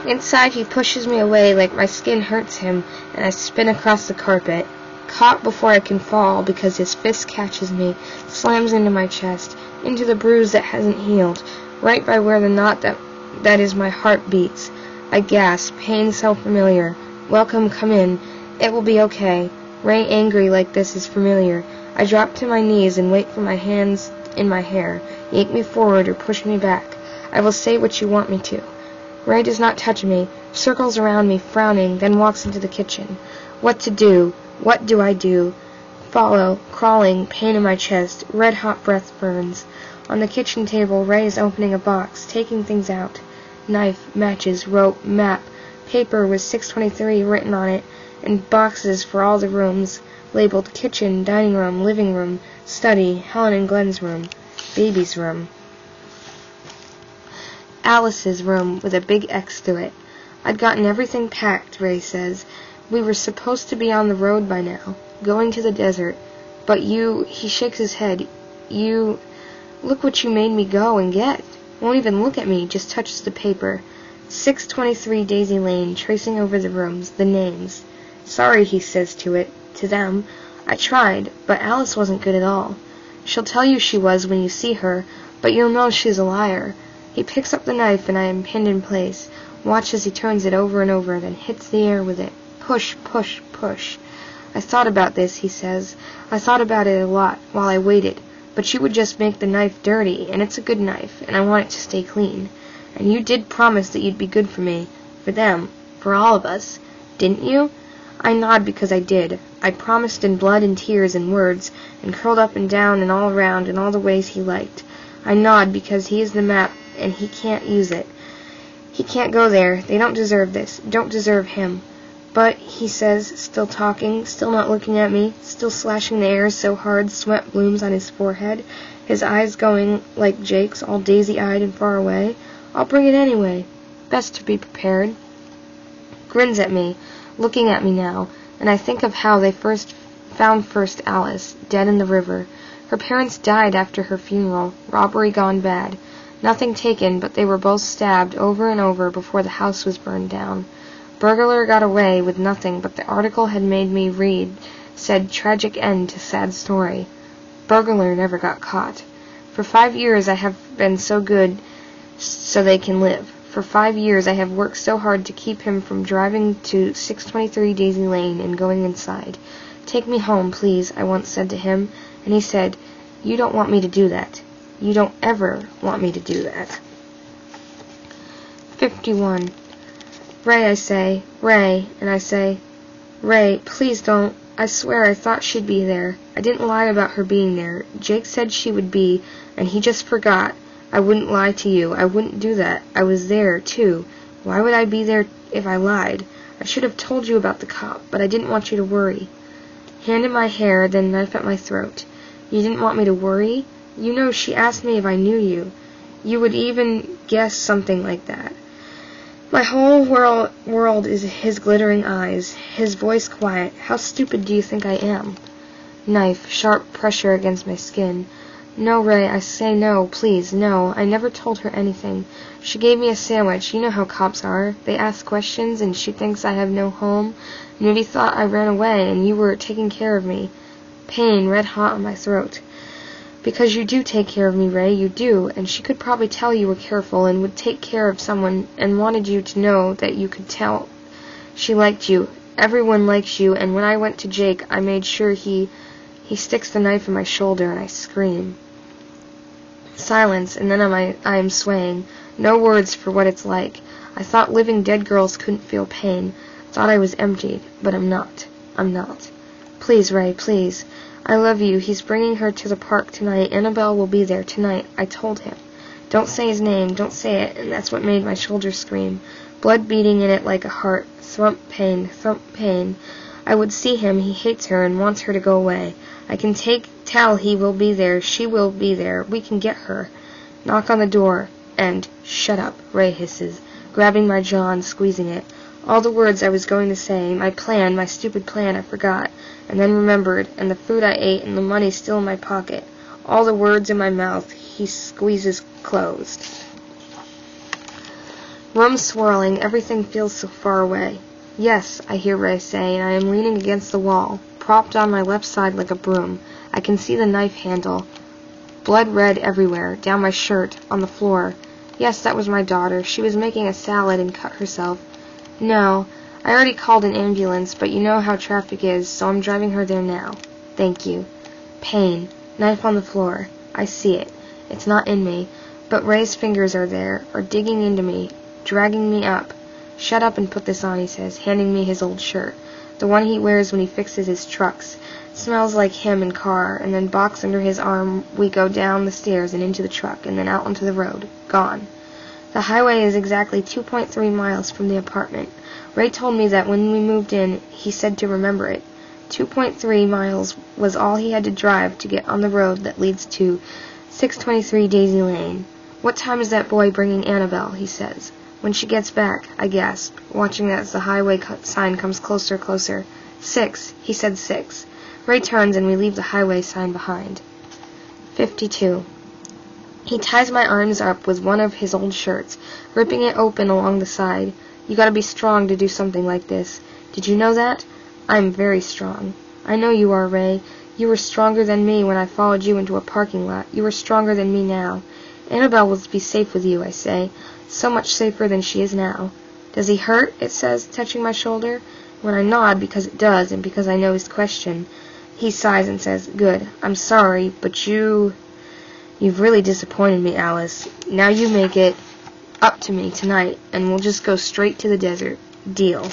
Inside, he pushes me away like my skin hurts him, and I spin across the carpet, caught before I can fall because his fist catches me, slams into my chest, into the bruise that hasn't healed, right by where the knot that is my heart beats. I gasp, pain so familiar. Welcome, come in. It will be okay. Ray angry like this is familiar. I drop to my knees and wait for my hands in my hair, yank me forward or push me back. I will say what you want me to. Ray does not touch me, circles around me, frowning, then walks into the kitchen. What to do? What do I do? Follow, crawling, pain in my chest, red-hot breath burns. On the kitchen table, Ray is opening a box, taking things out. Knife, matches, rope, map, paper with 623 written on it, and boxes for all the rooms, labeled kitchen, dining room, living room, study, Helen and Glenn's room, baby's room. Alice's room with a big X through it. I'd gotten everything packed, Ray says. We were supposed to be on the road by now, going to the desert. But you, he shakes his head, you, look what you made me go and get. Won't even look at me, just touches the paper. 623 Daisy Lane, tracing over the rooms, the names. Sorry, he says to them. I tried, but Alice wasn't good at all. She'll tell you she was when you see her, but you'll know she's a liar. He picks up the knife and I am pinned in place. Watch as he turns it over and over, then hits the air with it. Push, push, push. I thought about this, he says. I thought about it a lot while I waited, but you would just make the knife dirty, and it's a good knife, and I want it to stay clean. And you did promise that you'd be good for me, for them, for all of us. Didn't you? I nod because I did. I promised in blood and tears and words, and curled up and down and all around in all the ways he liked. I nod because he is the map, and he can't use it. He can't go there. They don't deserve this. Don't deserve him. But, he says, still talking, still not looking at me, still slashing the air so hard sweat blooms on his forehead, his eyes going like Jake's, all daisy-eyed and far away. I'll bring it anyway. Best to be prepared. Grins at me, looking at me now, and I think of how they found Alice, dead in the river. Her parents died after her funeral, robbery gone bad. Nothing taken, but they were both stabbed over and over before the house was burned down. Burglar got away with nothing, but the article had made me read said tragic end to sad story. Burglar never got caught. For 5 years I have been so good so they can live. For 5 years I have worked so hard to keep him from driving to 623 Daisy Lane and going inside. Take me home, please, I once said to him, and he said, you don't want me to do that. You don't ever want me to do that. 51. Ray, I say. Ray. And I say, Ray, please don't. I swear I thought she'd be there. I didn't lie about her being there. Jake said she would be, and he just forgot. I wouldn't lie to you. I wouldn't do that. I was there, too. Why would I be there if I lied? I should have told you about the cop, but I didn't want you to worry. Hand in my hair, then knife at my throat. You didn't want me to worry? You know she asked me if I knew you. You would even guess something like that. My whole world is his glittering eyes, his voice quiet. How stupid do you think I am? Knife, sharp pressure against my skin. No, Ray, I say no, please, no. I never told her anything. She gave me a sandwich. You know how cops are. They ask questions, and she thinks I have no home. Maybe thought I ran away, and you were taking care of me. Pain, red hot on my throat. Because you do take care of me, Ray, you do, and she could probably tell you were careful and would take care of someone and wanted you to know that you could tell. She liked you. Everyone likes you, and when I went to Jake, I made sure he sticks the knife in my shoulder, and I scream. Silence, and then I am swaying. No words for what it's like. I thought living dead girls couldn't feel pain. Thought I was emptied, but I'm not. I'm not. Please, Ray, please. I love you. He's bringing her to the park tonight. Annabelle will be there tonight. I told him. Don't say his name. Don't say it. And that's what made my shoulder scream. Blood beating in it like a heart. Thump pain. Thump pain. I would see him. He hates her and wants her to go away. I can tell he will be there. She will be there. We can get her. Knock on the door. And, shut up, Ray hisses, grabbing my jaw and squeezing it. All the words I was going to say, my plan, my stupid plan, I forgot, and then remembered, and the food I ate and the money still in my pocket. All the words in my mouth he squeezes closed. Room swirling, everything feels so far away. Yes, I hear Ray say, and I am leaning against the wall, propped on my left side like a broom. I can see the knife handle. Blood red everywhere, down my shirt, on the floor. Yes, that was my daughter. She was making a salad and cut herself. No, I already called an ambulance, but you know how traffic is, so I'm driving her there now. Thank you. Pain. Knife on the floor. I see it. It's not in me, but Ray's fingers are there, are digging into me, dragging me up. Shut up and put this on, he says, handing me his old shirt, the one he wears when he fixes his trucks. Smells like him and car, and then box under his arm we go down the stairs and into the truck, and then out onto the road. Gone. The highway is exactly 2.3 miles from the apartment. Ray told me that when we moved in, he said to remember it. 2.3 miles was all he had to drive to get on the road that leads to 623 Daisy Lane. What time is that boy bringing Annabelle, he says. When she gets back, I gasp, watching as the highway sign comes closer. 6. He said 6. Ray turns and we leave the highway sign behind. 52. He ties my arms up with one of his old shirts, ripping it open along the side. You gotta be strong to do something like this. Did you know that? I'm very strong. I know you are, Ray. You were stronger than me when I followed you into a parking lot. You are stronger than me now. Annabelle will be safe with you, I say. So much safer than she is now. Does he hurt? It says, touching my shoulder. When I nod, because it does, and because I know his question, he sighs and says, Good. I'm sorry, but you've really disappointed me, Alice. Now you make it up to me tonight, and we'll just go straight to the desert. Deal.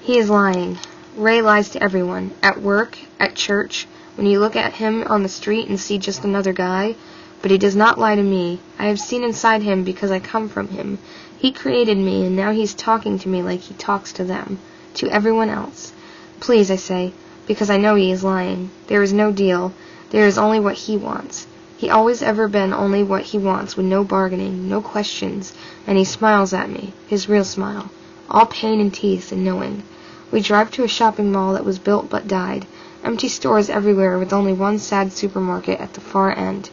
He is lying. Ray lies to everyone. At work, at church, when you look at him on the street and see just another guy. But he does not lie to me. I have seen inside him because I come from him. He created me, and now he's talking to me like he talks to them. To everyone else. Please, I say, because I know he is lying. There is no deal. There is only what he wants. He always ever been only what he wants, with no bargaining, no questions, and he smiles at me, his real smile, all pain and teeth and knowing. We drive to a shopping mall that was built but died, empty stores everywhere with only one sad supermarket at the far end.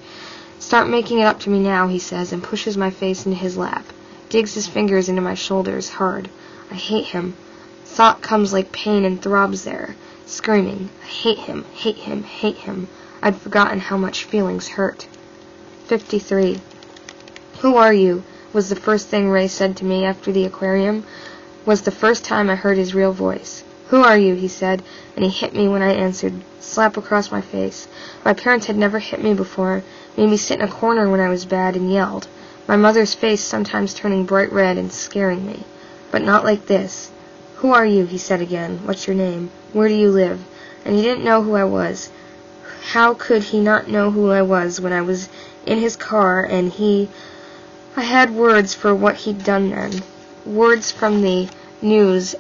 Start making it up to me now, he says, and pushes my face into his lap, digs his fingers into my shoulders hard. I hate him. Thought comes like pain and throbs there, screaming, I hate him, hate him, hate him. I'd forgotten how much feelings hurt. 53. Who are you? Was the first thing Ray said to me after the aquarium. Was the first time I heard his real voice. Who are you? He said, and he hit me when I answered, slap across my face. My parents had never hit me before, made me sit in a corner when I was bad and yelled, my mother's face sometimes turning bright red and scaring me. But not like this. Who are you? He said again. What's your name? Where do you live? And he didn't know who I was. How could he not know who I was when I was in his car and I had words for what he'd done then. Words from the news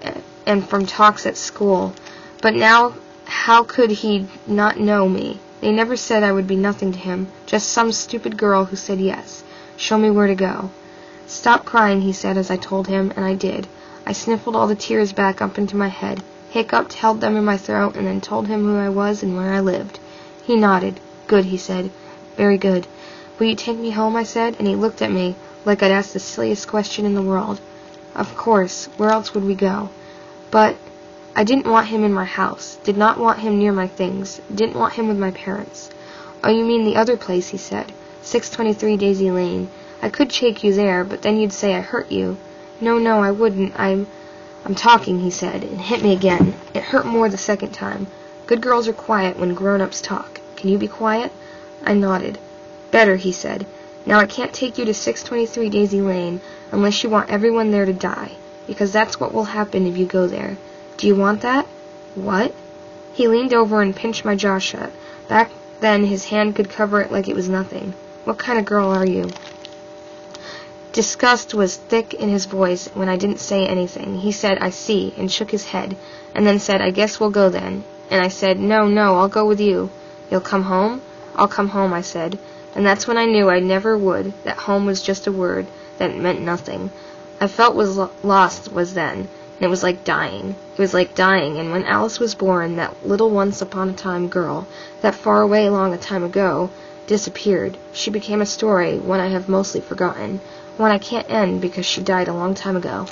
and from talks at school. But now, how could he not know me? They never said I would be nothing to him, just some stupid girl who said yes. Show me where to go. Stop crying, he said as I told him, and I did. I sniffled all the tears back up into my head, hiccuped, held them in my throat, and then told him who I was and where I lived. He nodded. Good, he said. Very good. Will you take me home, I said, and he looked at me like I'd asked the silliest question in the world. Of course, where else would we go? But I didn't want him in my house, did not want him near my things, didn't want him with my parents. Oh, you mean the other place, he said. 623 Daisy Lane. I could take you there, but then you'd say I hurt you. No, I wouldn't. I'm talking, he said, and hit me again. It hurt more the second time. Good girls are quiet when grown-ups talk. Can you be quiet? I nodded. Better, he said. Now I can't take you to 623 Daisy Lane unless you want everyone there to die, because that's what will happen if you go there. Do you want that? What? He leaned over and pinched my jaw shut. Back then his hand could cover it like it was nothing. What kind of girl are you? Disgust was thick in his voice when I didn't say anything. He said, I see, and shook his head, and then said, I guess we'll go then. And I said, No, I'll go with you. You'll come home? I'll come home, I said. And that's when I knew I never would, that home was just a word, that it meant nothing. I felt was lost was then, and it was like dying. It was like dying, and when Alice was born, that little once-upon-a-time girl, that far away long a time ago, disappeared. She became a story, one I have mostly forgotten. one I can't end because she died a long time ago.